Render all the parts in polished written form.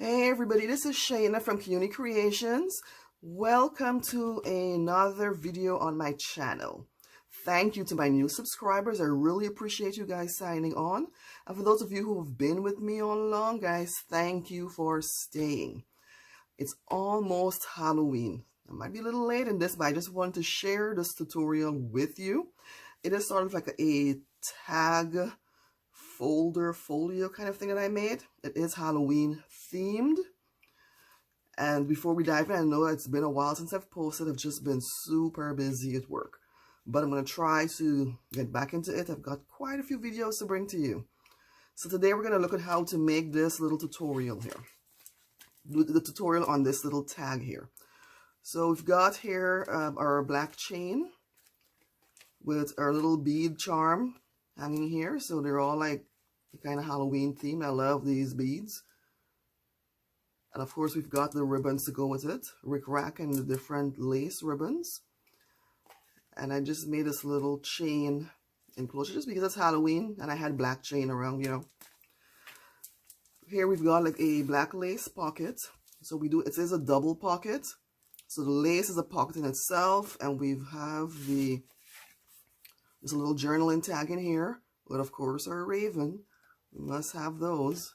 Hey everybody, this is Shayna from Kaiyuni Kreations. Welcome to another video on my channel. Thank you to my new subscribers. I really appreciate you guys signing on. And for those of you who have been with me all along, guys, thank you for staying. It's almost Halloween. I might be a little late in this, but I just wanted to share this tutorial with you. It is sort of like a tag folio kind of thing that I made. It is Halloween themed. And before we dive in, I know it's been a while since I've posted. I've just been super busy at work. But I'm going to try to get back into it. I've got quite a few videos to bring to you. So today we're going to look at how to make this little tutorial here. The tutorial on this little tag here. So we've got here our black chain with our little bead charm hanging here. So they're all like kind of Halloween theme. I love these beads. And of course we've got the ribbons to go with it. Rick Rack and the different lace ribbons. And I just made this little chain enclosure just because it's Halloween and I had black chain around, you know. Here we've got like a black lace pocket. So it is a double pocket. So the lace is a pocket in itself, and we have there's a little journaling tag in here, but of course our raven. We must have those.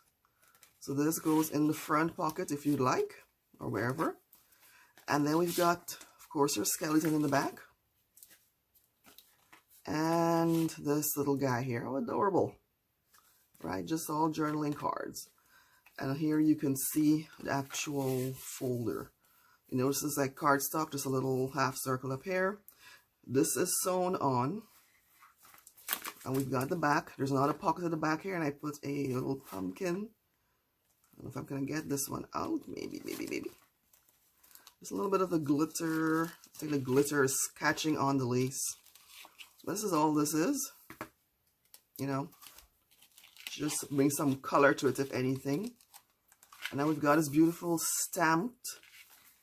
So this goes in the front pocket if you'd like, or wherever. And then we've got, of course, our skeleton in the back. And this little guy here. Oh, adorable. Right, just all journaling cards. And here you can see the actual folder. You notice this is like cardstock, just a little half circle up here. This is sewn on. And we've got the back. There's another pocket at the back here, and I put a little pumpkin. I don't know if I'm going to get this one out. Maybe. Just a little bit of the glitter. I think the glitter is catching on the lace. So this is all this is. You know, just bring some color to it, if anything. And now we've got this beautiful stamped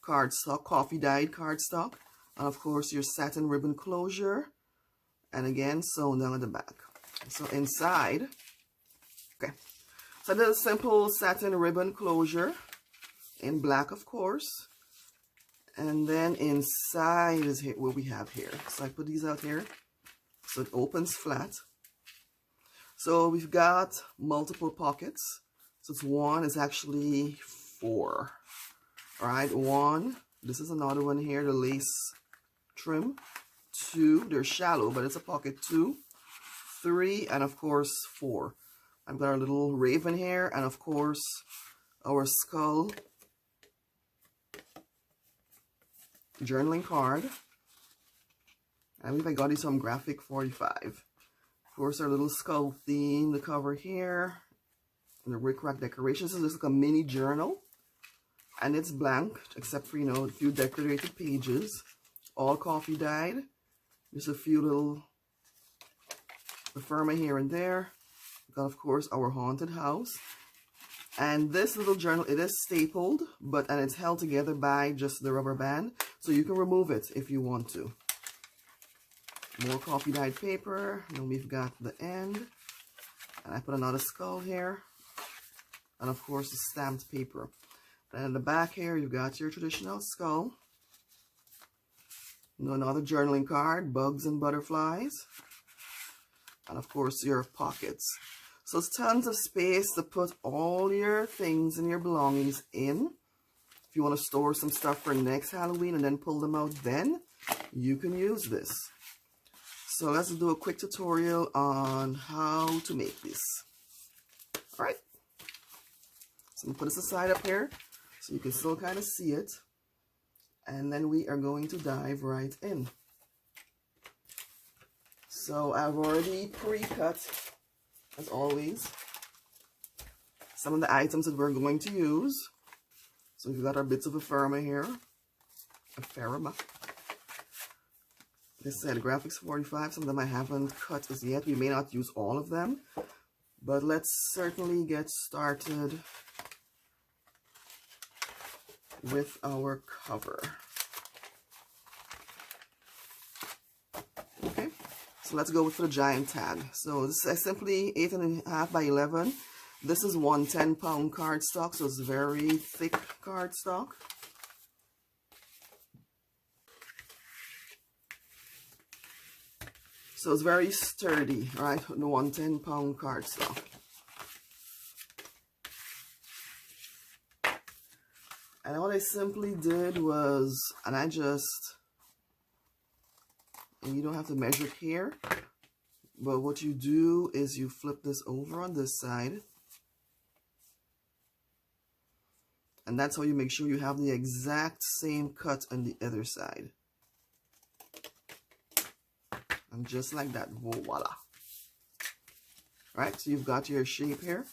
cardstock, coffee dyed cardstock. And of course your satin ribbon closure. And again, sewn down at the back. So inside, okay. So I did a simple satin ribbon closure in black, of course. And then inside is here what we have here. So I put these out here. So it opens flat. So we've got multiple pockets. So it's one, it's actually four. All right, one. This is another one here, the lace trim. Two, they're shallow, but it's a pocket. Two, three, and of course four. I've got our little raven here, and of course our skull journaling card. I believe I got these from Graphic 45. Of course, our little skull theme, the cover here, and the Rick Rack decorations. So this is like a mini journal, and it's blank except for, you know, a few decorated pages, all coffee dyed. Just a few little ephemera here and there. We've got, of course, our haunted house. And this little journal, it is stapled, and it's held together by just the rubber band. So you can remove it if you want to. More coffee dyed paper. And then we've got the end. And I put another skull here. And of course, the stamped paper. And in the back here, you've got your traditional skull. Another journaling card, bugs and butterflies. And of course your pockets. So it's tons of space to put all your things and your belongings in. If you want to store some stuff for next Halloween and then pull them out then, you can use this. So let's do a quick tutorial on how to make this. Alright. So I'm going to put this aside up here so you can still kind of see it. And then we are going to dive right in. So I've already pre-cut, as always, some of the items that we're going to use. So we've got our bits of ephemera here. Ephemera. Like I said, Graphics 45, some of them I haven't cut as yet. We may not use all of them. But let's certainly get started with our cover. Okay, so let's go with the giant tag. So this is simply 8.5 by 11. This is 110-pound cardstock, so it's very thick cardstock. So it's very sturdy, right? The 110-pound cardstock. And what I simply did was, and you don't have to measure it here, but what you do is you flip this over on this side. And that's how you make sure you have the exact same cut on the other side. And just like that, voila. Right, so you've got your shape here.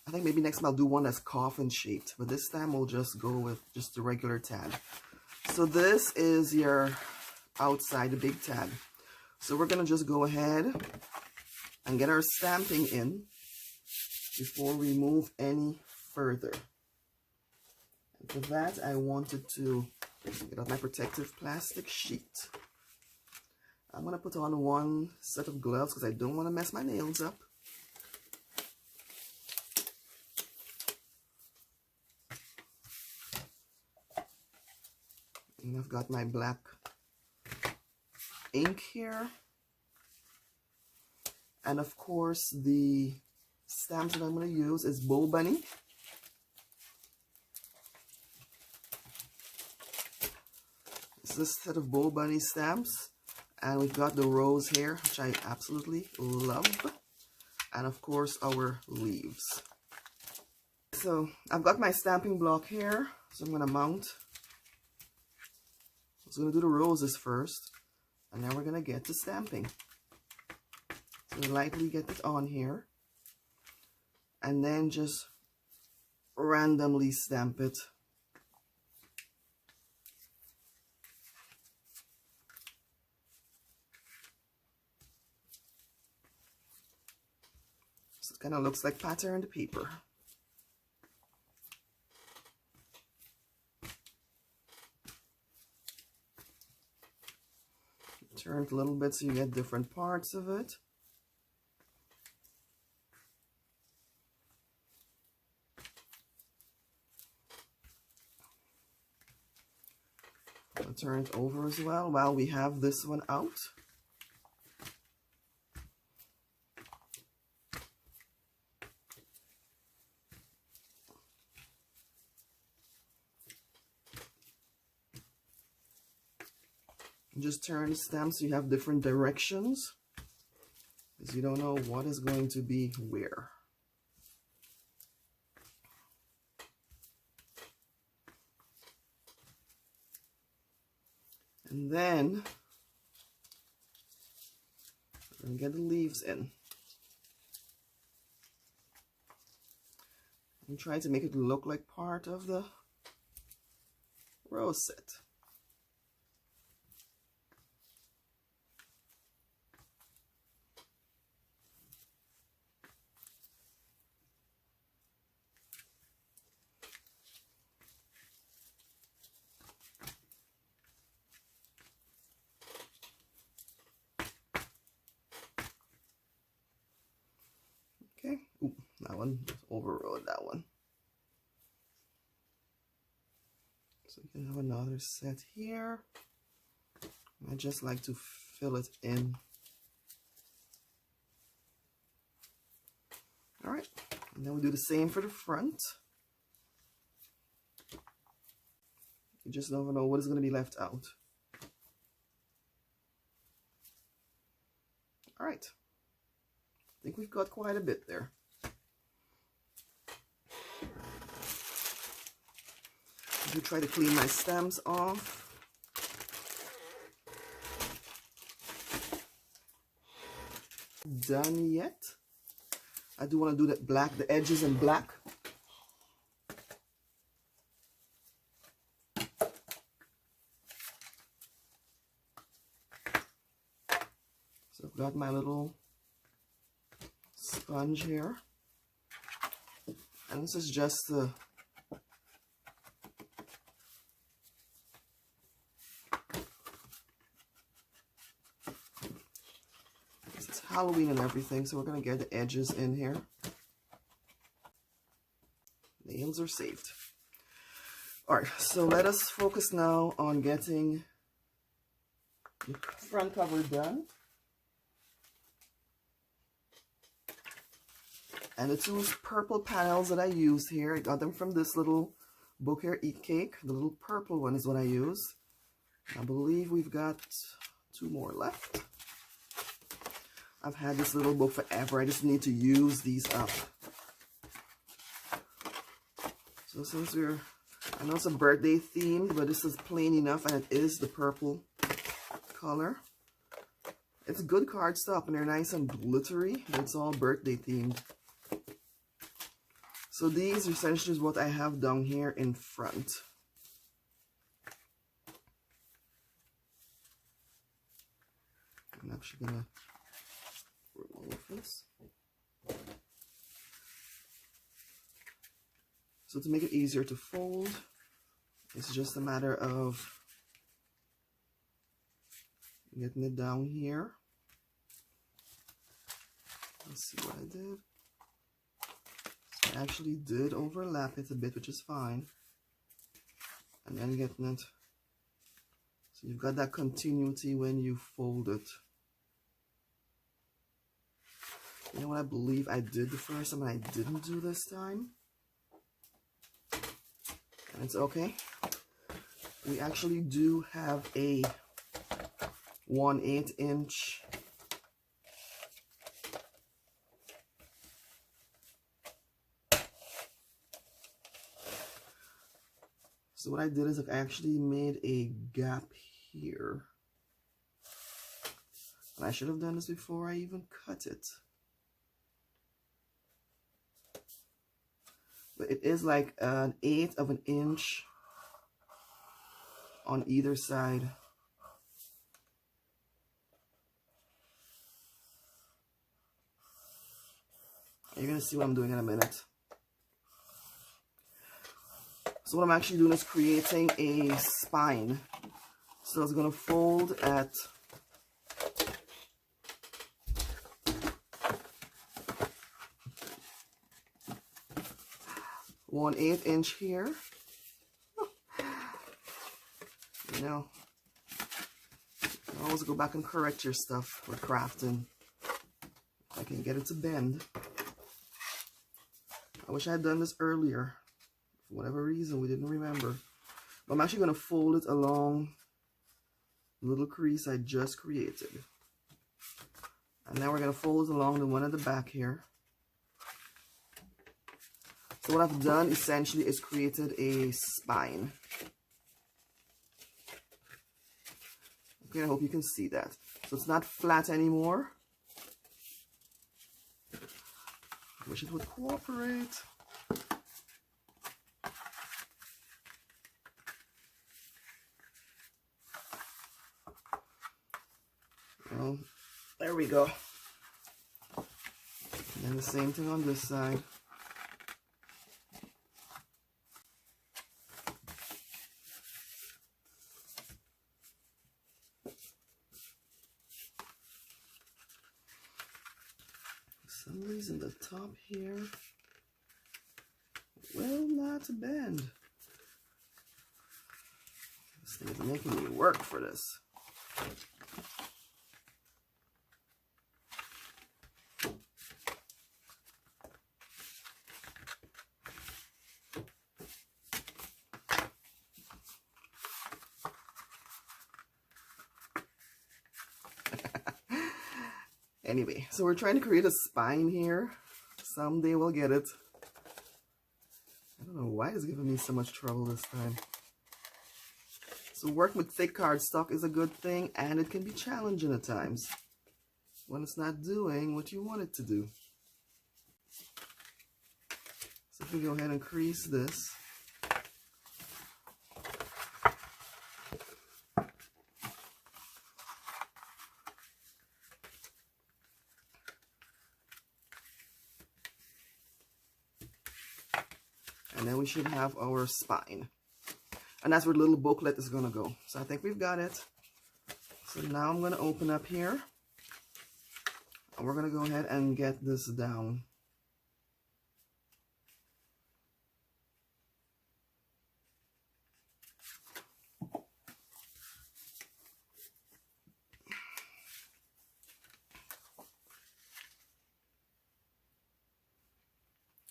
I think maybe next time I'll do one that's coffin shaped, but this time we'll just go with just the regular tag. So this is your outside, the big tag. So we're gonna just go ahead and get our stamping in before we move any further. And for that, I wanted to get out my protective plastic sheet. I'm gonna put on one set of gloves because I don't want to mess my nails up. And I've got my black ink here. And of course, the stamps that I'm going to use is Bow Bunny. It's this set of Bow Bunny stamps. And we've got the rose here, which I absolutely love. And of course, our leaves. So I've got my stamping block here. So I'm going to mount. So I'm going to do the roses first. And then we're going to get to stamping. So lightly get it on here. And then just randomly stamp it. So it kind of looks like patterned paper. Turn it a little bit so you get different parts of it. I'll turn it over as well while we have this one out. Just turn the stamp so you have different directions, because you don't know what is going to be where. And then we're going to get the leaves in. And try to make it look like part of the rose set. Okay, ooh, that one overrode that one. So you can have another set here. I just like to fill it in. All right, and then we do the same for the front. You just never know what is going to be left out. All right. I think we've got quite a bit there. I do try to clean my stems off. Done yet? I do want to do that black, the edges in black. So I've got my little sponge here, and this is just to Halloween and everything, so we're going to get the edges in here. Nails are saved. Alright, so let us focus now on getting the front cover done. And the two purple panels that I used here, I got them from this little book here, Eat Cake. The little purple one is what I use. I believe we've got 2 more left. I've had this little book forever. I just need to use these up. So since I know it's a birthday themed, but this is plain enough, and it is the purple color. It's good cardstock, and they're nice and glittery. It's all birthday themed. So these essentially is what I have down here in front. I'm actually gonna remove this. So to make it easier to fold, it's just a matter of getting it down here. Let's see what I did. I actually did overlap it a bit, which is fine. And then getting it, so you've got that continuity when you fold it. You know what I believe I did the first time and I didn't do this time? And it's okay. We actually do have a 1/8 inch so what I did is I actually made a gap here. And I should have done this before I even cut it. But it is like 1/8 of an inch on either side. You're going to see what I'm doing in a minute. So what I'm actually doing is creating a spine. So it's going to fold at 1/8 inch here. You know, you always go back and correct your stuff with crafting. I can get it to bend. I wish I had done this earlier. For whatever reason, we didn't remember. But I'm actually going to fold it along the little crease I just created. And now we're going to fold it along the one at the back here. So what I've done essentially is created a spine. Okay, I hope you can see that. So it's not flat anymore. I wish it would cooperate. Well, there we go. And then the same thing on this side. For some reason the top here will not bend. This thing is making me work for this. Anyway, so we're trying to create a spine here. Someday we'll get it. I don't know why it's giving me so much trouble this time. So working with thick cardstock is a good thing, and it can be challenging at times when it's not doing what you want it to do. So if we go ahead and crease this. And then we should have our spine. And that's where the little booklet is going to go. So I think we've got it. So now I'm going to open up here. we're going to go ahead and get this down.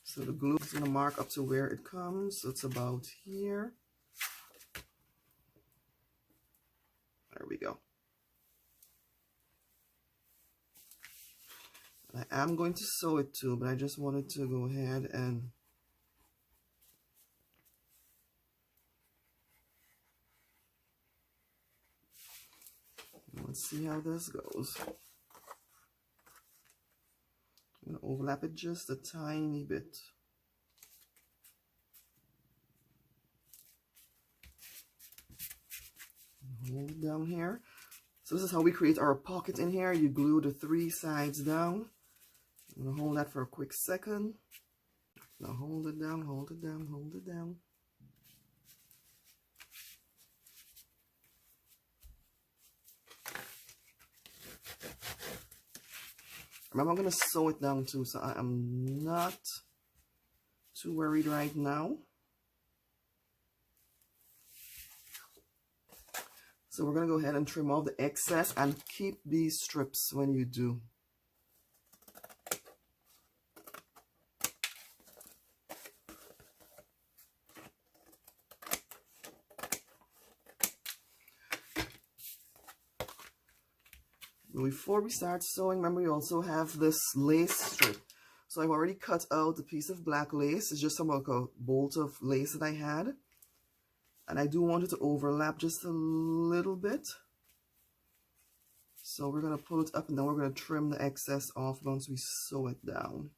So the glue is going to mark up to where it comes. So it's about here. There we go. I am going to sew it too, but I just wanted to go ahead and let's see how this goes. I'm going to overlap it just a tiny bit. Hold it down here. So this is how we create our pocket in here. You glue the 3 sides down. I'm going to hold that for a quick second. Now hold it down, hold it down, hold it down. Remember, I'm going to sew it down too, so I am not too worried right now. So we're going to go ahead and trim off the excess and keep these strips when you do. Before we start sewing, remember we also have this lace strip. So I've already cut out a piece of black lace. It's just like a bolt of lace that I had. And I do want it to overlap just a little bit. So we're going to pull it up and then we're going to trim the excess off once we sew it down.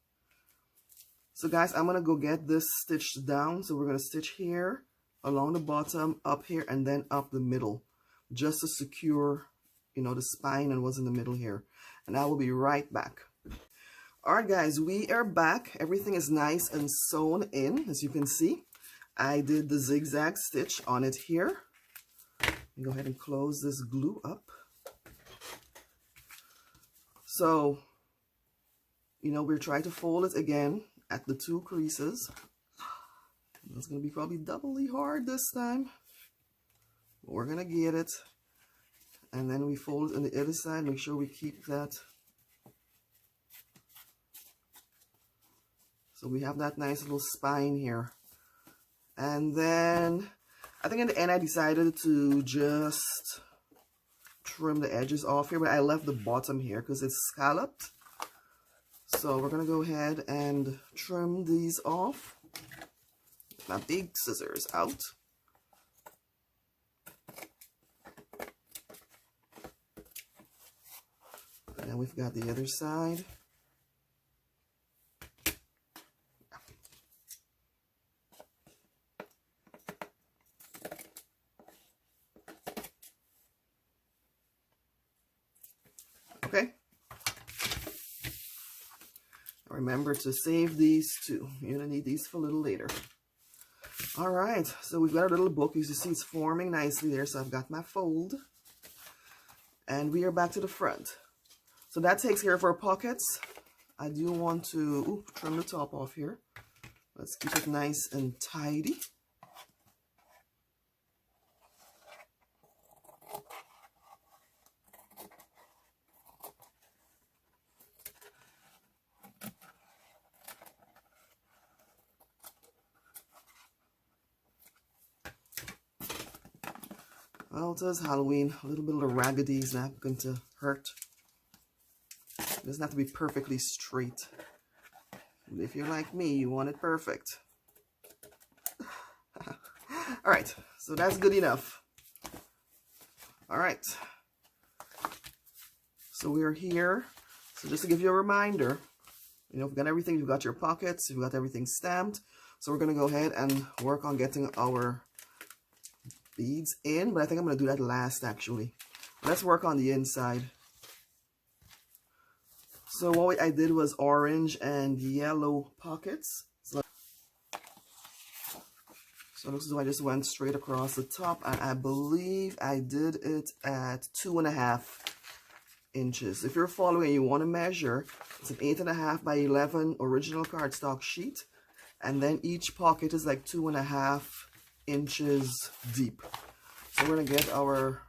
So guys, I'm going to go get this stitched down. So we're going to stitch here, along the bottom, up here, and then up the middle. Just to secure, you know, the spine and what's in the middle here. And I will be right back. Alright guys, we are back. Everything is nice and sewn in, as you can see. I did the zigzag stitch on it here. Go ahead and close this glue up. So, you know, we're trying to fold it again at the 2 creases. It's going to be probably doubly hard this time. But we're going to get it. And then we fold it on the other side. Make sure we keep that. So we have that nice little spine here. And then, I think in the end I decided to just trim the edges off here, but I left the bottom here because it's scalloped. So we're going to go ahead and trim these off. My big scissors out. And then we've got the other side. Okay. Remember to save these too. You're going to need these for a little later. All right. So we've got our little book. As you see, it's forming nicely there. So I've got my fold. And we are back to the front. So that takes care of our pockets. I do want to trim the top off here. Let's keep it nice and tidy. Well, it is Halloween. A little bit of the raggedy is not going to hurt. It doesn't have to be perfectly straight. And if you're like me, you want it perfect. Alright, so that's good enough. Alright. So we're here. So just to give you a reminder, you know, we've got everything. You've got your pockets. You've got everything stamped. So we're going to go ahead and work on getting our beads in, but I think I'm going to do that last actually. Let's work on the inside. So what I did was orange and yellow pockets. So it looks as though I just went straight across the top, and I believe I did it at 2.5 inches. If you're following and you want to measure, it's an 8.5 by 11 original cardstock sheet, and then each pocket is like 2.5 inches deep. So we're gonna get our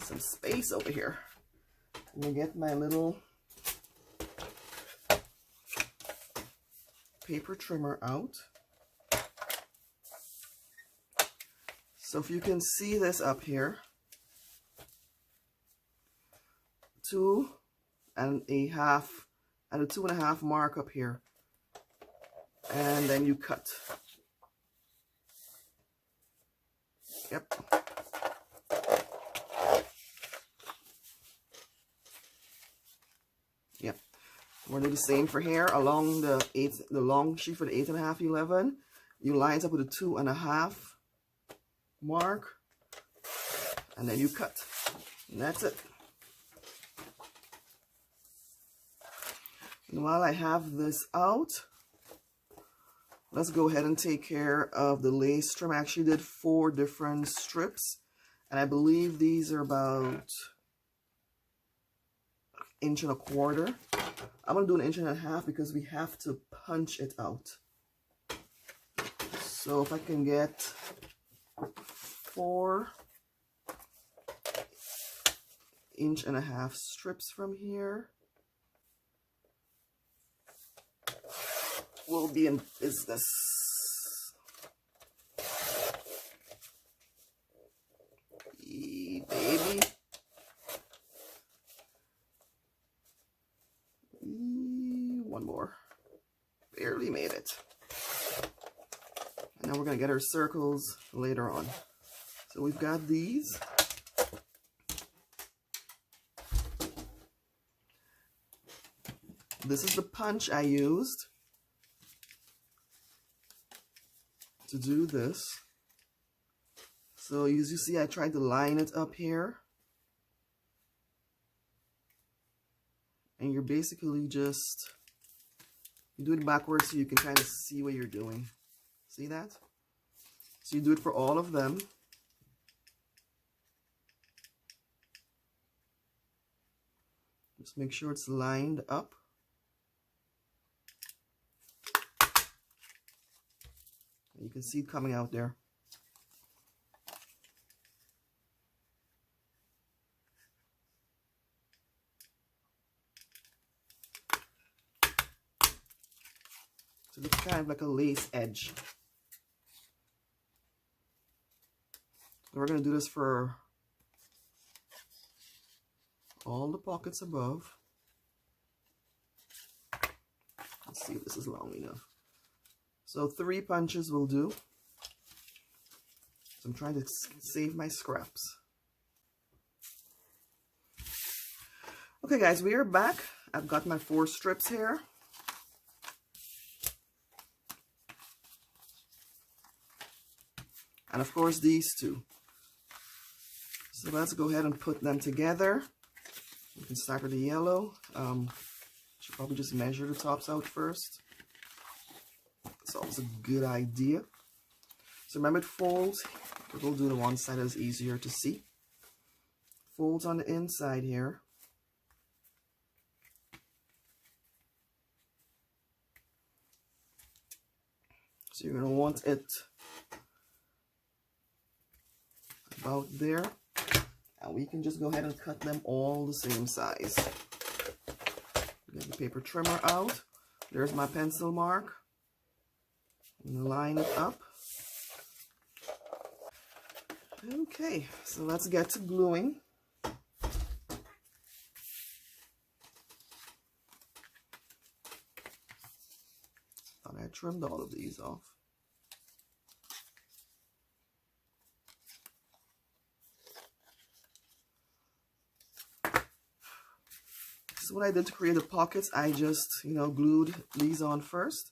some space over here. I'm gonna get my little paper trimmer out. So if you can see this up here, 2.5 and a 2.5 mark up here, and then you cut. Yep. Yep. We're gonna do the same for here along the long sheet for the 8.5, 11. You line it up with a 2.5 mark, and then you cut, and that's it. And while I have this out, let's go ahead and take care of the lace trim. I actually did 4 different strips, and I believe these are about 1.25 inches. I'm gonna do 1.5 inches because we have to punch it out. So if I can get 4.5 inch strips from here, we'll be in business. Baby. One more. Barely made it. And now we're going to get our circles later on. So we've got these. This is the punch I used to do this. So as you see, I tried to line it up here. And you're basically just, you do it backwards so you can kind of see what you're doing. See that? So you do it for all of them. Just make sure it's lined up. You can see it coming out there. So it's kind of like a lace edge. We're going to do this for all the pockets above. Let's see if this is long enough. So 3 punches will do. So I'm trying to save my scraps. Okay guys, we are back. I've got my 4 strips here. And of course these 2. So let's go ahead and put them together. You can start with the yellow. Should probably just measure the tops out first. It's always a good idea. So remember, it folds. We'll do the one side that's easier to see. Folds on the inside here. So you're going to want it about there. And we can just go ahead and cut them all the same size. Get the paper trimmer out. There's my pencil mark. And line it up. Okay, so let's get to gluing. Thought I trimmed all of these off. So what I did to create the pockets, I just, glued these on first.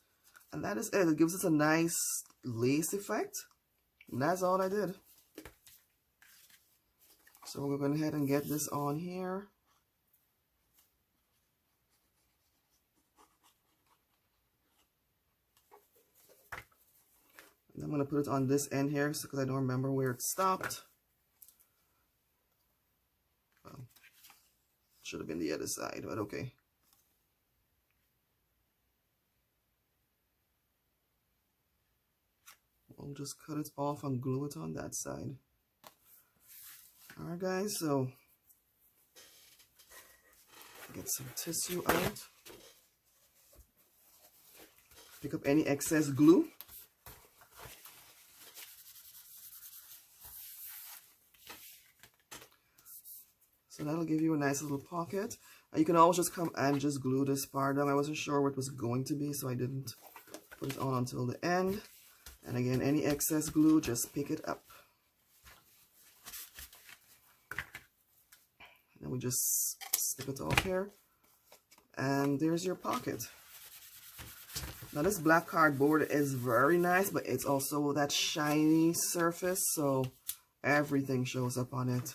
And that is it. It gives us a nice lace effect. And that's all I did. So we're going to go ahead and get this on here. I'm going to put it on this end here because I don't remember where it stopped. Should have been the other side, but okay. We'll just cut it off and glue it on that side. Alright guys, so get some tissue out. Pick up any excess glue. So that'll give you a nice little pocket. You can always just come and just glue this part down. I wasn't sure what it was going to be, so I didn't put it on until the end. And again, any excess glue, just pick it up. And we just stick it off here. And there's your pocket. Now this black cardboard is very nice, but it's also that shiny surface, so everything shows up on it.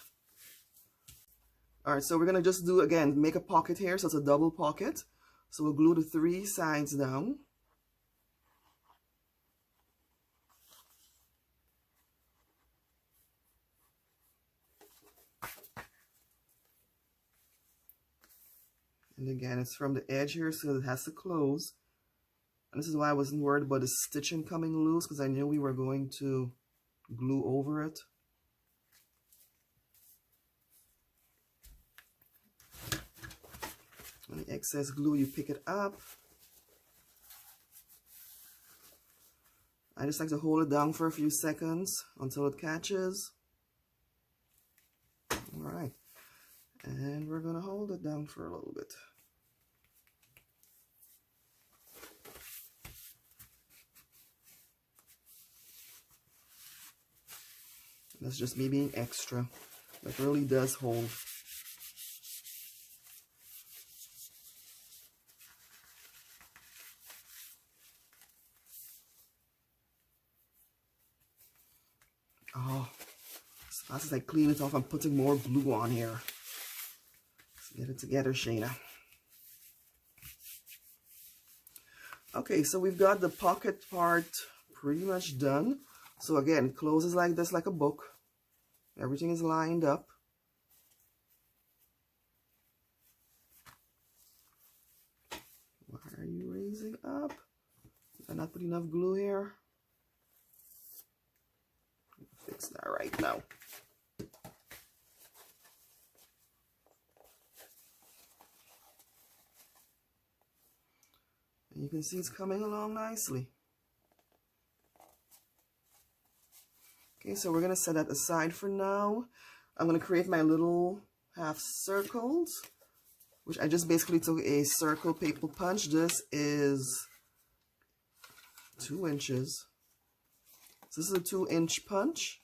Alright, so we're going to just do, again, make a pocket here, so it's a double pocket. So we'll glue the 3 sides down. And again, it's from the edge here, so it has to close. And this is why I wasn't worried about the stitching coming loose, because I knew we were going to glue over it. Any excess glue, you pick it up. I just like to hold it down for a few seconds until it catches. Alright, and we're going to hold it down for a little bit. That's just me being extra. It really does hold. Oh, as fast as I clean it off, I'm putting more glue on here. Let's get it together, Shayna. Okay, so we've got the pocket part pretty much done. So again, it closes like this, like a book. Everything is lined up. Why are you raising up? Did I not put enough glue here? Fix that right now. And you can see it's coming along nicely. Okay, so we're going to set that aside for now. I'm going to create my little half circles, which I just basically took a circle paper punch. This is 2 inches. So this is a 2-inch punch.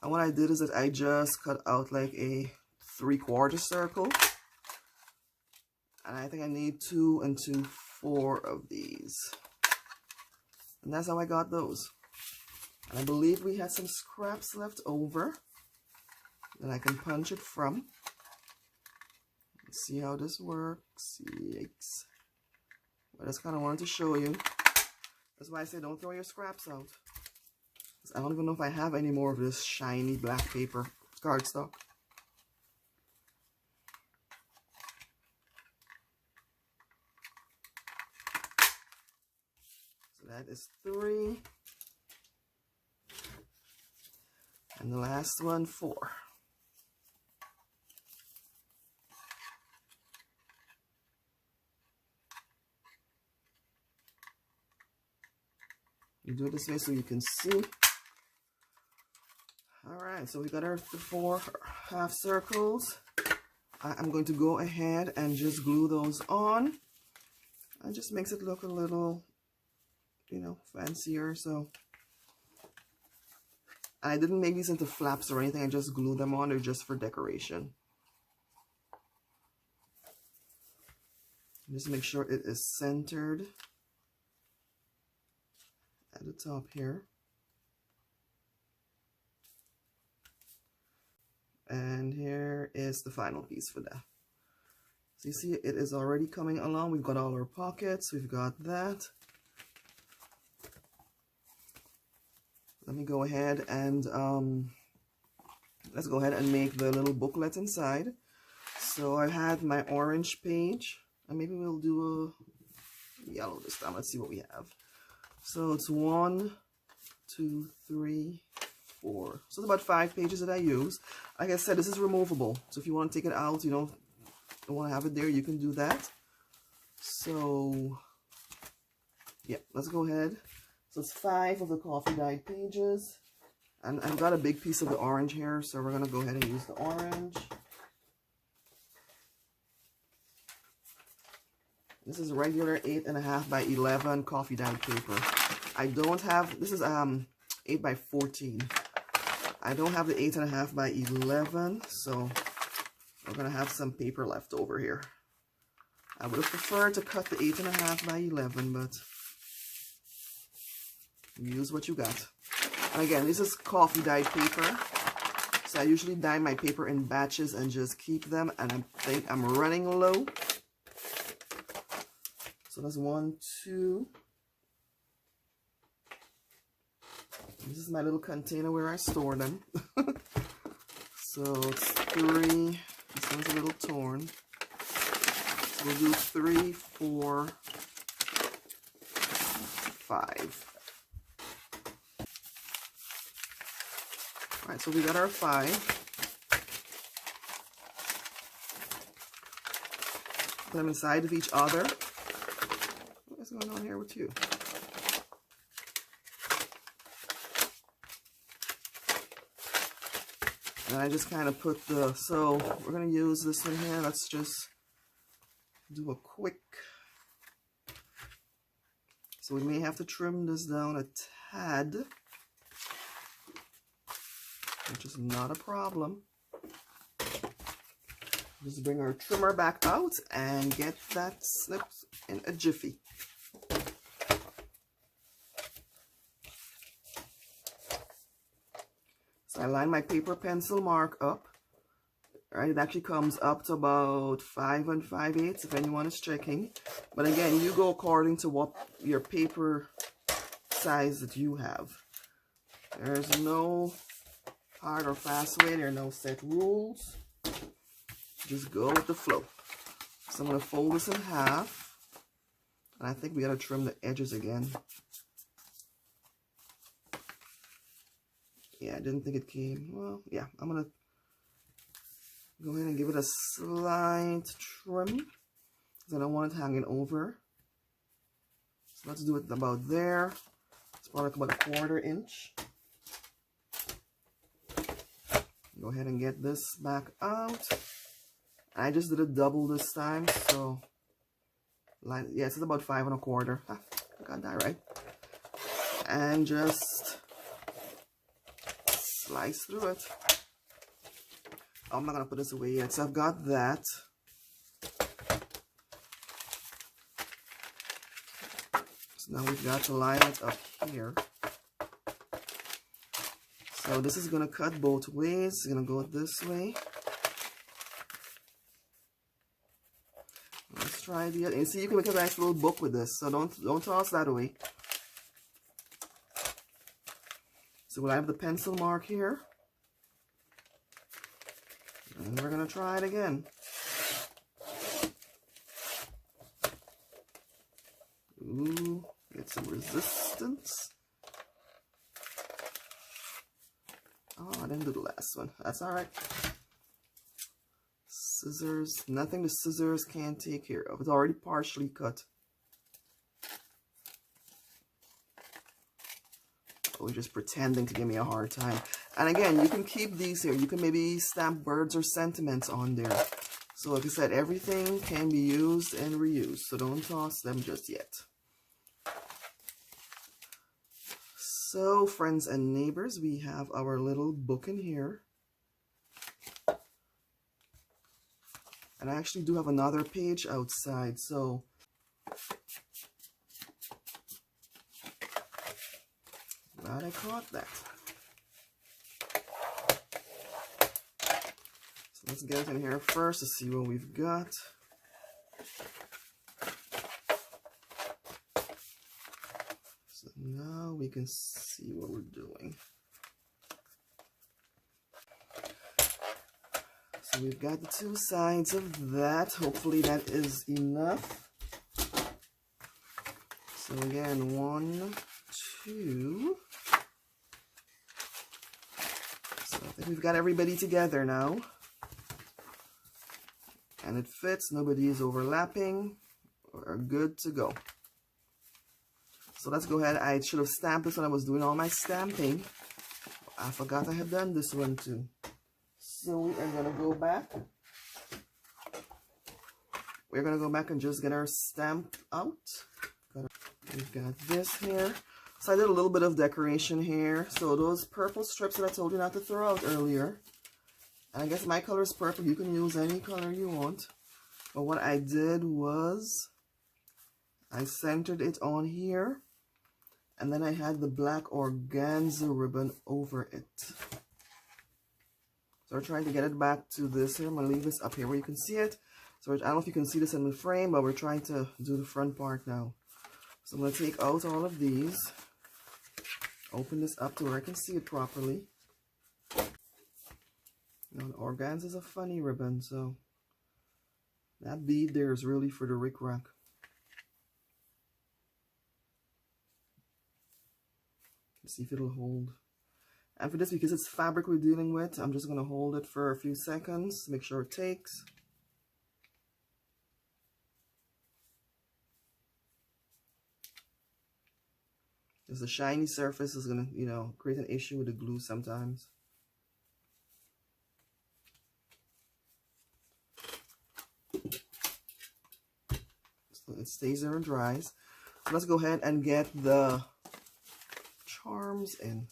And what I did is that I just cut out like a 3/4 circle. And I think I need 2 and 2, 4 of these. And that's how I got those. And I believe we had some scraps left over that I can punch it from. Let's see how this works. Yikes. But I just kind of wanted to show you. That's why I say don't throw your scraps out. I don't even know if I have any more of this shiny black paper cardstock. So that is 3. And the last one, 4. You do it this way so you can see. Alright, so we got our 4 half circles. I'm going to go ahead and just glue those on. It just makes it look a little, you know, fancier. So I didn't make these into flaps or anything. I just glued them on. They're just for decoration. Just make sure it is centered at the top here. And here is the final piece for that. So you see it is already coming along. We've got all our pockets. We've got that. let me go ahead and let's go ahead and make the little booklet inside. So I had my orange page, and maybe we'll do a yellow this time. Let's see what we have. So it's 1, 2, 3, 4. So it's about 5 pages that I use. Like I said, this is removable. So if you want to take it out, you don't want to have it there, you can do that. So yeah, let's go ahead. So it's 5 of the coffee dyed pages. And I've got a big piece of the orange here, so we're going to go ahead and use the orange. This is regular 8.5 by 11 coffee dyed paper. I don't have, this is 8 by 14. I don't have the 8.5 by 11, so we're going to have some paper left over here. I would have preferred to cut the 8.5 by 11, but use what you got. And again, this is coffee dyed paper. So I usually dye my paper in batches and just keep them. And I think I'm running low. So that's 1, 2. This is my little container where I store them. So it's 3. This one's a little torn. So we'll do 3, 4, 5. All right, so we got our 5. Put them inside of each other. What's going on here with you? And I just kind of put the, so we're going to use this one here. Let's just do a quick, so we may have to trim this down a tad, which is not a problem. Just bring our trimmer back out and get that snipped in a jiffy. So I line my paper pencil mark up. Right, it actually comes up to about 5 5/8 if anyone is checking. But again, you go according to what your paper size that you have. There's no hard or fast way. There are no set rules. Just go with the flow. So I'm going to fold this in half. And I think we got to trim the edges again. Yeah, I didn't think it came. Well, yeah, I'm going to go ahead and give it a slight trim, because I don't want it hanging over. So let's do it about there. It's probably about a 1/4 inch. Go ahead and get this back out. I just did a double this time, so like, yeah, it's about 5 1/4. Ah, I got that right. And just slice through it. Oh, I'm not gonna put this away yet. So I've got that. So now we've got to line it up here. So this is gonna cut both ways. It's gonna go this way. Let's try the other. And see, you can make a nice little book with this. So don't toss that away. So we'll have the pencil mark here. And we're going to try it again. Ooh, get some resistance. Oh, I didn't do the last one. That's all right. Scissors. Nothing the scissors can't take care of. It's already partially cut. Oh, you're just pretending to give me a hard time. And again, you can keep these here. You can maybe stamp words or sentiments on there. So like I said, everything can be used and reused. So don't toss them just yet. So friends and neighbors, we have our little book in here. And I actually do have another page outside. So glad I caught that. So let's get it in here first to see what we've got. So now we can see what we're doing. So we've got the two sides of that. Hopefully that is enough. So again, 1, 2. So I think we've got everybody together now. And it fits, nobody is overlapping. We're good to go. So let's go ahead. I should have stamped this when I was doing all my stamping. I forgot I had done this one too. So we are going to go back. We're going to go back and just get our stamp out. We've got this here. So I did a little bit of decoration here. So those purple strips that I told you not to throw out earlier. And I guess my color is purple. You can use any color you want. But what I did was I centered it on here. And then I had the black organza ribbon over it. So we're trying to get it back to this here. I'm going to leave this up here where you can see it. So I don't know if you can see this in the frame, but we're trying to do the front part now. So I'm going to take out all of these. Open this up to where I can see it properly. Now the organza is a funny ribbon, so that bead there is really for the rickrack. Let's see if it'll hold. And for this, because it's fabric we're dealing with, I'm just going to hold it for a few seconds, make sure it takes. Because the shiny surface is going to, you know, create an issue with the glue sometimes. So it stays there and dries. So let's go ahead and get the charms in.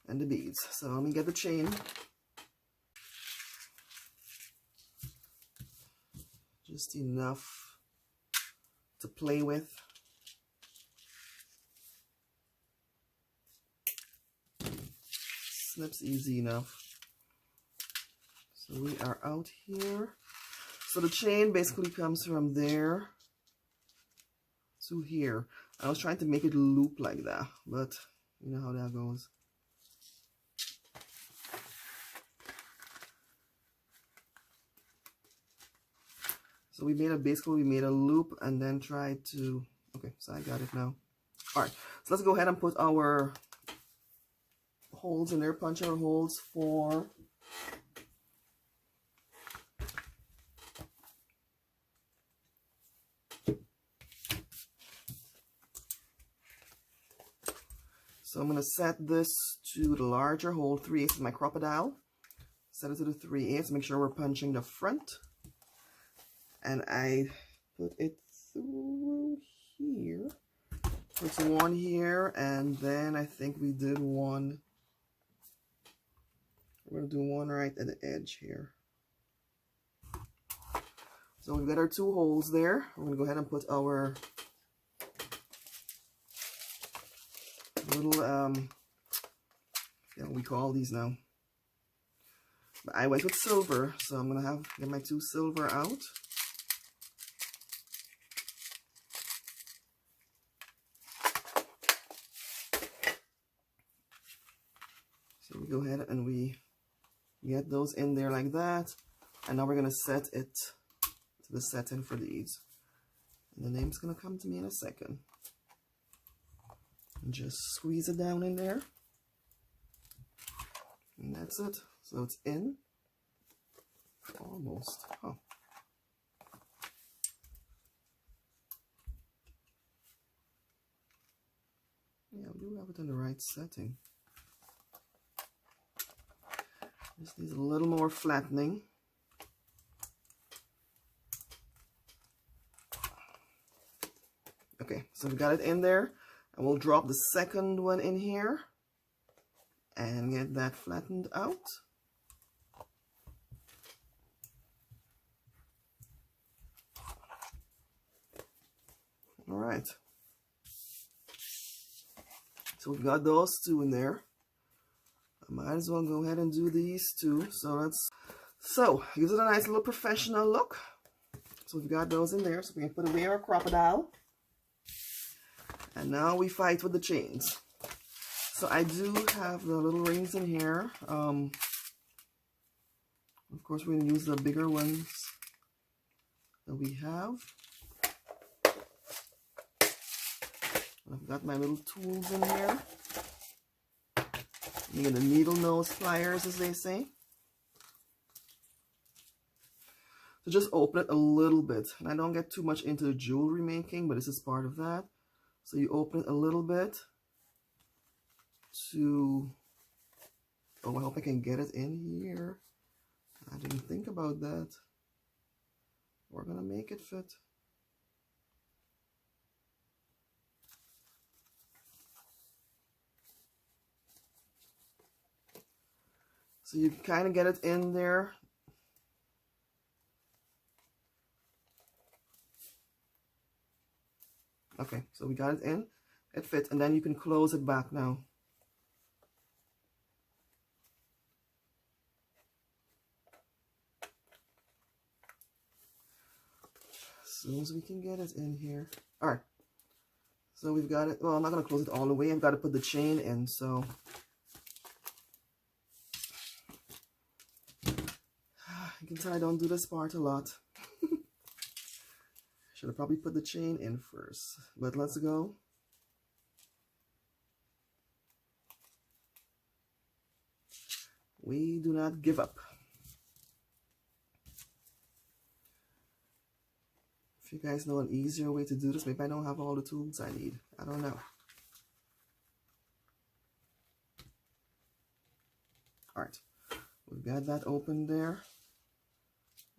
And the beads. So let me get the chain. Just enough to play with. Snips easy enough. So we are out here. So the chain basically comes from there to here. I was trying to make it loop like that, but you know how that goes. So we made a loop and then tried to, okay, so I got it now. All right, so let's go ahead and put our holes in there, punch our holes for so I'm going to set this to the larger hole, 3/8 of my crocodile. Set it to the 3/8, make sure we're punching the front. And I put it through here. Put one here, and then I think we did one. We're going to do one right at the edge here. So we've got our two holes there. We're going to go ahead and put our little, what we call these now. But I went with silver, so I'm going to get my two silver out. So we go ahead and we get those in there like that. And now we're going to set it to the setting for these. And the name's going to come to me in a second. And just squeeze it down in there. And that's it. So it's in. Almost. Oh. Yeah, we do have it in the right setting. This needs a little more flattening. Okay, so we got it in there. And we'll drop the second one in here. And get that flattened out. All right. So we've got those two in there. I might as well go ahead and do these two. So gives it a nice little professional look. So we've got those in there. So we can put away our crocodile. And now we fight with the chains. So I do have the little rings in here. Of course, we're going to use the bigger ones that we have. I've got my little tools in here. You get the needle nose pliers, as they say. So just open it a little bit. And I don't get too much into the jewelry making, but this is part of that. So you open it a little bit to... Oh, I hope I can get it in here. I didn't think about that. We're gonna make it fit. So you kind of get it in there. Okay, so we got it in. It fits, and then you can close it back now. As soon as we can get it in here. All right. So we've got it. Well, I'm not going to close it all the way. I've got to put the chain in, so. You can tell I don't do this part a lot. Should have probably put the chain in first. But let's go. We do not give up. If you guys know an easier way to do this, maybe I don't have all the tools I need. I don't know. All right, we've got that open there.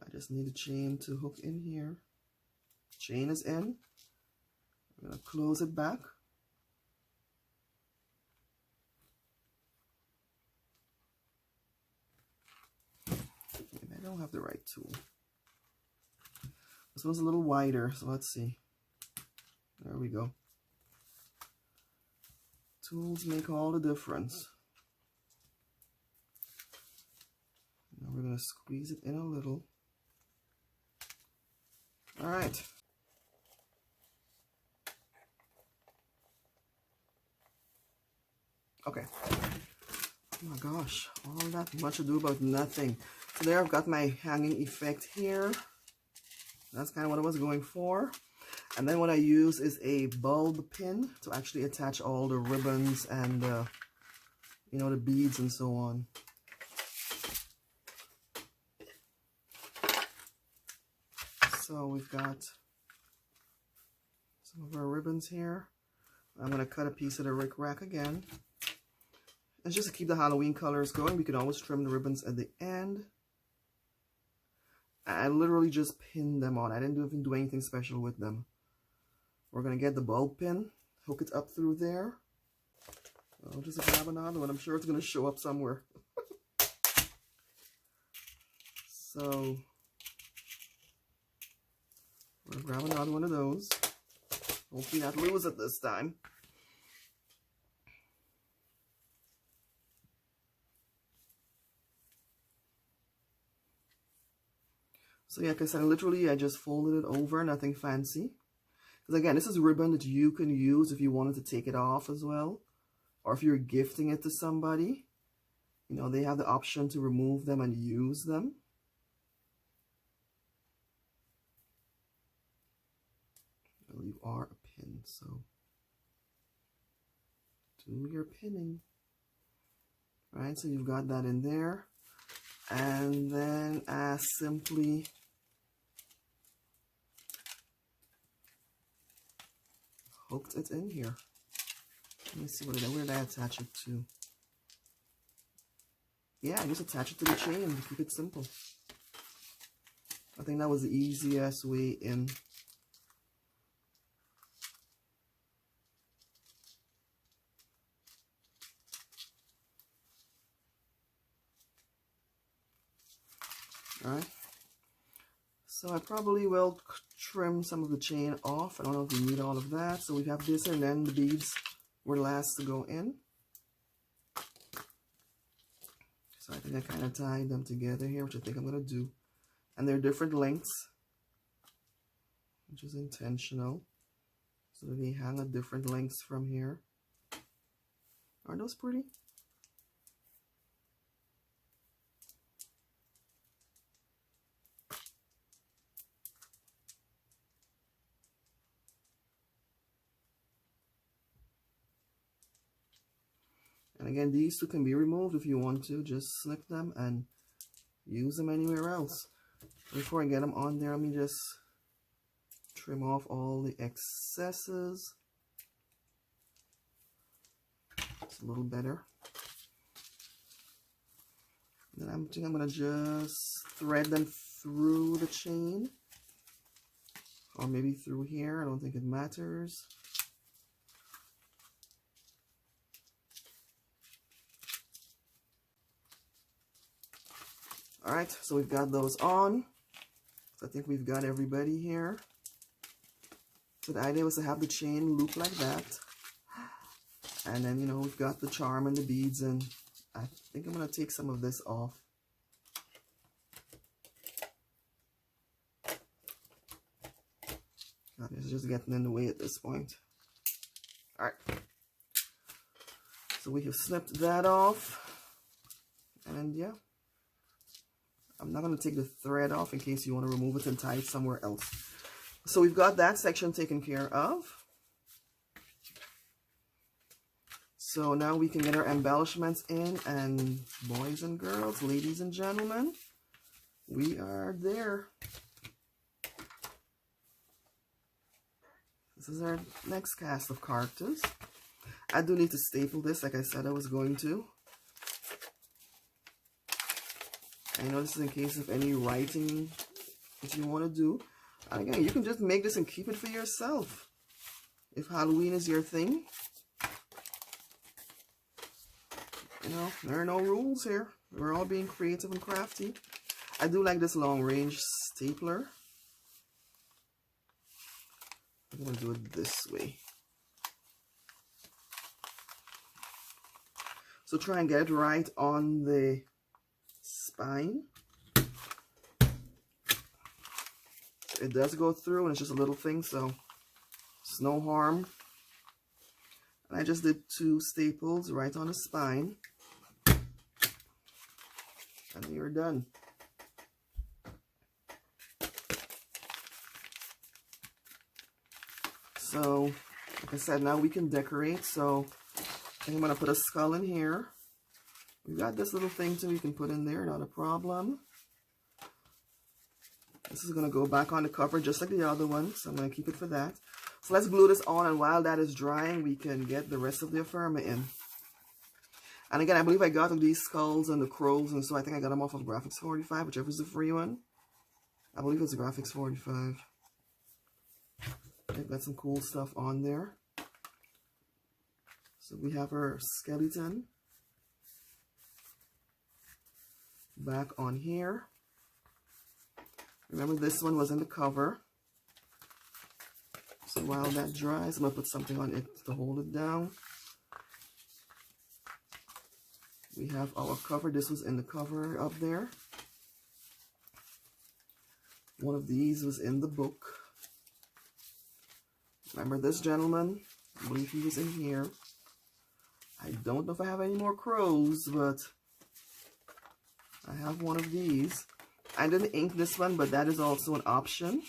I just need a chain to hook in here. Chain is in. I'm gonna close it back. Maybe I don't have the right tool. This one's a little wider, so let's see. There we go. Tools make all the difference. Now we're going to squeeze it in a little. All right. Okay. Oh my gosh, all that much ado about nothing. So there I've got my hanging effect here. That's kind of what I was going for. And then what I use is a bulb pin to actually attach all the ribbons and, you know, the beads and so on. So we've got some of our ribbons here. I'm going to cut a piece of the rickrack again. And just to keep the Halloween colors going, we can always trim the ribbons at the end. I literally just pinned them on. I didn't even do anything special with them. We're going to get the bulb pin, hook it up through there. I'll just grab another one. I'm sure it's going to show up somewhere. So, we're going to grab another one of those. Hopefully not lose it this time. So yeah, like I said, literally I just folded it over, nothing fancy. Because again, this is ribbon that you can use if you wanted to take it off as well. Or if you're gifting it to somebody. You know, they have the option to remove them and use them. Well, you are a pin, so do your pinning. All right, so you've got that in there. And then I simply hooked it in here. Let me see, where did I attach it to? Yeah, I just attach it to the chain to keep it simple. I think that was the easiest way in. Alright, so I probably will trim some of the chain off. I don't know if we need all of that. So we have this, and then the beads were last to go in. So I think I kind of tied them together here, which I think I'm going to do. And they're different lengths, which is intentional. So they hang at different lengths from here. Aren't those pretty? And again, these two can be removed if you want to. Just snip them and use them anywhere else. Before I get them on there, let me just trim off all the excesses. It's a little better. Then I'm going to just thread them through the chain. Or maybe through here. I don't think it matters. Alright, so we've got those on. So I think we've got everybody here. So the idea was to have the chain loop like that. And then, you know, we've got the charm and the beads, and I think I'm going to take some of this off. It's just getting in the way at this point. Alright. So we have snipped that off. And yeah. I'm not going to take the thread off in case you want to remove it and tie it somewhere else. So we've got that section taken care of. So now we can get our embellishments in, and boys and girls, ladies and gentlemen, we are there. This is our next cast of characters. I do need to staple this like I said I was going to. I know this is in case of any writing that you want to do. And again, you can just make this and keep it for yourself. If Halloween is your thing. You know, there are no rules here. We're all being creative and crafty. I do like this long range stapler. I'm going to do it this way. So try and get it right on the spine. It does go through, and it's just a little thing, so it's no harm. And I just did 2 staples right on the spine. And you're done. So, like I said, now we can decorate. So, I think I'm going to put a skull in here. We've got this little thing too you can put in there, not a problem. This is going to go back on the cover just like the other one, so I'm going to keep it for that. So let's glue this on, and while that is drying, we can get the rest of the ephemera in. And again, I believe I got these skulls and the crows, and so I think I got them off of Graphics 45, whichever is the free one. I believe it's Graphics 45. They've got some cool stuff on there. So we have our skeleton back on here. Remember, this one was in the cover. So while that dries, I'm going to put something on it to hold it down. We have our cover. This was in the cover up there. One of these was in the book. Remember this gentleman? I believe he was in here. I don't know if I have any more crows, but I have one of these. I didn't ink this one, but that is also an option.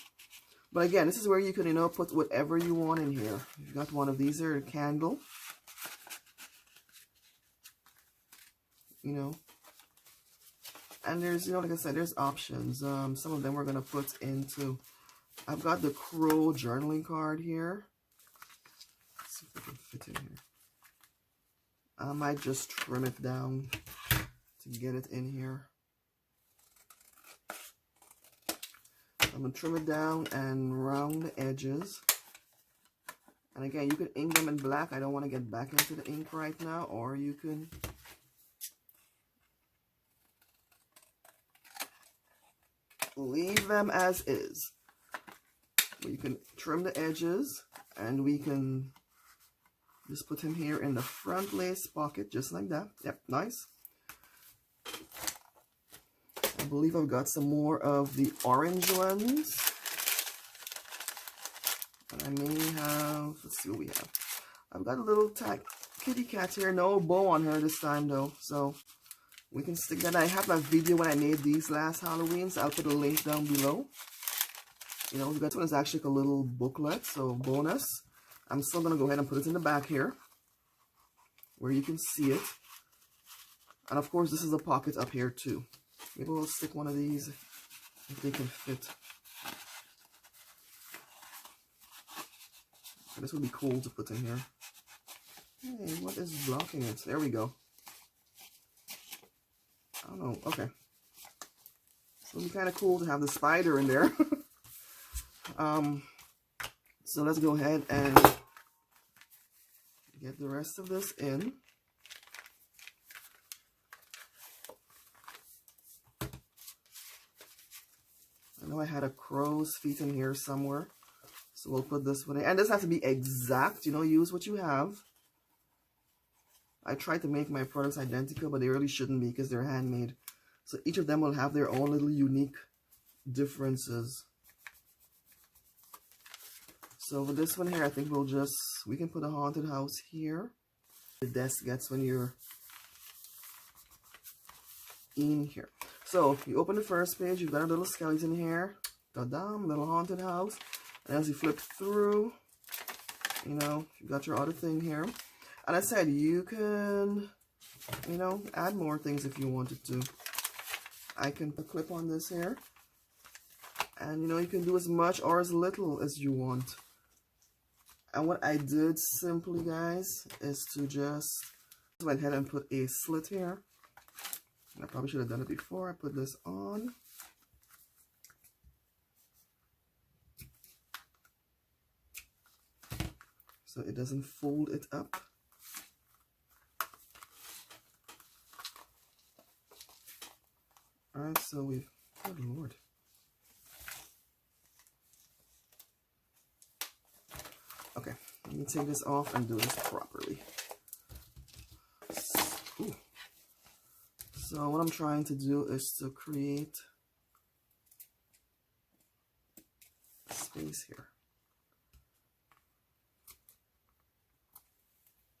But again, this is where you can, you know, put whatever you want in here. You've got one of these here, a candle. You know. And there's, you know, like I said, there's options. Some of them we're going to put into... I've got the crow journaling card here. Let's see if I can fit in here. I might just trim it down to get it in here. I'm going to trim it down and round the edges. And again, you can ink them in black. I don't want to get back into the ink right now. Or you can leave them as is. You can trim the edges, and we can just put him here in the front lace pocket, just like that. Yep, nice. I believe I've got some more of the orange ones. And I may have, let's see what we have. I've got a little kitty cat here, no bow on her this time though, so we can stick that. I have my video when I made these last Halloween, so I'll put a link down below. You know, that one is actually a little booklet, so bonus. I'm still going to go ahead and put it in the back here, where you can see it. And of course, this is a pocket up here too. Maybe we'll stick one of these if they can fit. This would be cool to put in here. Hey, what is blocking it? There we go. I don't know. Okay. So it'd be kind of cool to have the spider in there. So let's go ahead and get the rest of this in. I know I had a crow's feet in here somewhere. So we'll put this one in. And this has to be exact, you know, use what you have. I tried to make my products identical, but they really shouldn't be because they're handmade. So each of them will have their own little unique differences. So for this one here, I think we can put a haunted house here. The desk gets when you're in here. So you open the first page, you've got a little skeleton here. Ta-da, little haunted house. And as you flip through, you know, you got your other thing here. And I said you can, you know, add more things if you wanted to. I can clip on this here. And, you know, you can do as much or as little as you want. And what I did simply, guys, is to just went ahead and put a slit here. And I probably should have done it before I put this on. So it doesn't fold it up. Alright, so we've, oh Lord. Okay, let me take this off and do this properly. Ooh. So what I'm trying to do is to create a space here.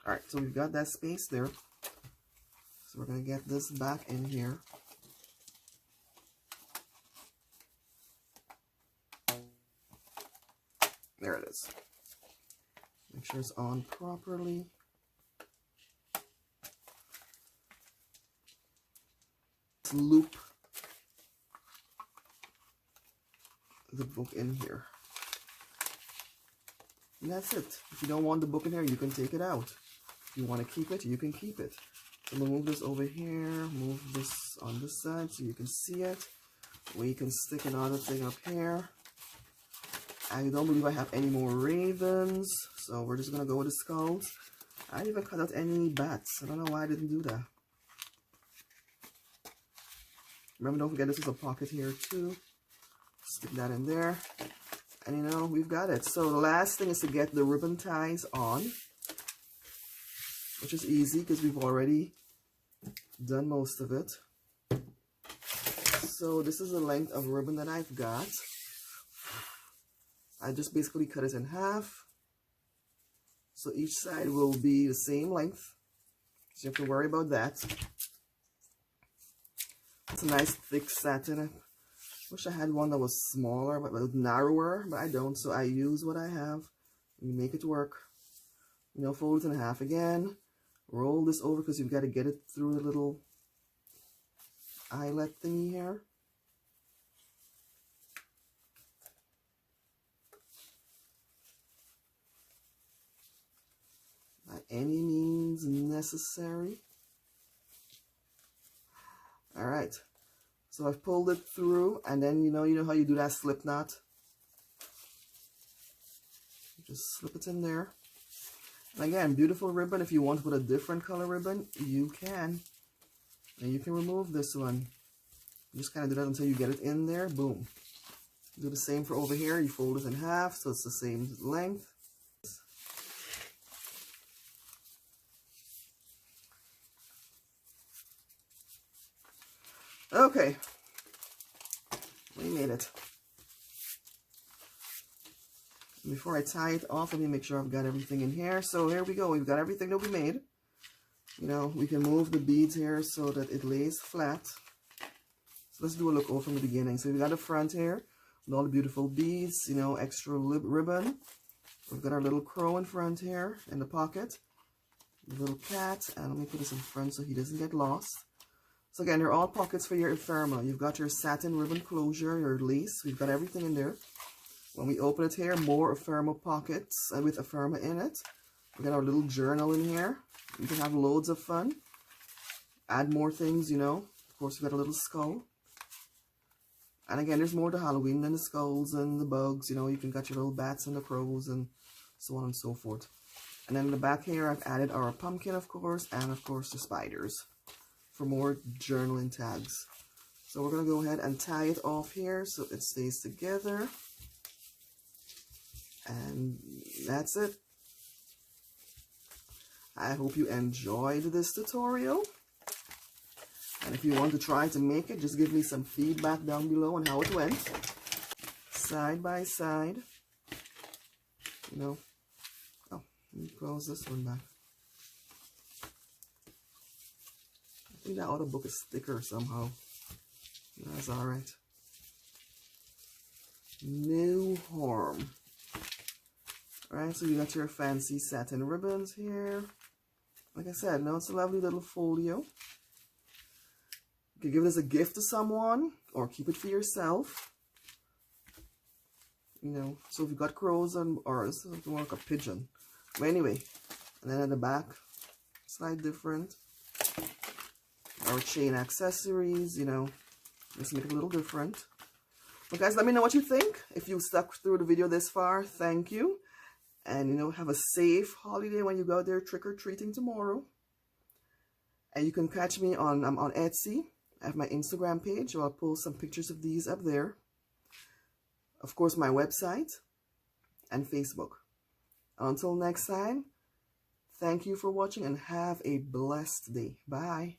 Alright, so we've got that space there. So we're going to get this back in here. There it is. Make sure it's on properly. Let's loop the book in here. And that's it. If you don't want the book in here, you can take it out. If you want to keep it, you can keep it. So we'll move this over here, move this on this side so you can see it. We can stick another thing up here. I don't believe I have any more ravens, so we're just going to go with the skulls. I didn't even cut out any bats. I don't know why I didn't do that. Remember, don't forget this is a pocket here too. Stick that in there. And you know, we've got it. So the last thing is to get the ribbon ties on, which is easy because we've already done most of it. So this is the length of ribbon that I've got. I just basically cut it in half. So each side will be the same length. So you have to worry about that. It's a nice thick satin. I wish I had one that was smaller, but narrower, but I don't. So I use what I have. You make it work. You know, fold it in half again. Roll this over because you've got to get it through the little eyelet thingy here. By any means necessary. Alright, so I've pulled it through, and then you know how you do that slip knot? Just slip it in there. And again, beautiful ribbon. If you want to put a different color ribbon, you can. And you can remove this one. Just kind of do that until you get it in there. Boom. Do the same for over here. You fold it in half so it's the same length. Okay, we made it. Before I tie it off, let me make sure I've got everything in here. So here we go. We've got everything that we made. You know, we can move the beads here so that it lays flat. So let's do a look over from the beginning. So we've got the front here with all the beautiful beads, you know, extra ribbon. We've got our little crow in front here in the pocket. The little cat. And let me put this in front so he doesn't get lost. So again, they're all pockets for your ephemera. You've got your satin ribbon closure, your lace. We've got everything in there. When we open it here, more ephemera pockets with ephemera in it. We got our little journal in here. You can have loads of fun. Add more things, you know. Of course, we got a little skull. And again, there's more to Halloween than the skulls and the bugs. You know, you can got your little bats and the crows and so on and so forth. And then in the back here, I've added our pumpkin, of course, and of course the spiders for more journaling tags. So we're going to go ahead and tie it off here so it stays together. And that's it. I hope you enjoyed this tutorial. And if you want to try to make it, just give me some feedback down below on how it went. Side by side. You know. Oh, let me close this one back. I think that ought to book a sticker somehow. That's alright. No harm. Alright, so you got your fancy satin ribbons here. Like I said, now it's a lovely little folio. You can give this a gift to someone or keep it for yourself. You know, so if you've got crows or this is more like a pigeon. But anyway, and then at the back, slight different. Our chain accessories, you know, just make it a little different. But guys, let me know what you think. If you stuck through the video this far, thank you. And, you know, have a safe holiday when you go out there trick-or-treating tomorrow. And you can catch me on, I'm on Etsy. I have my Instagram page, so I'll post some pictures of these up there. Of course, my website and Facebook. Until next time, thank you for watching and have a blessed day. Bye.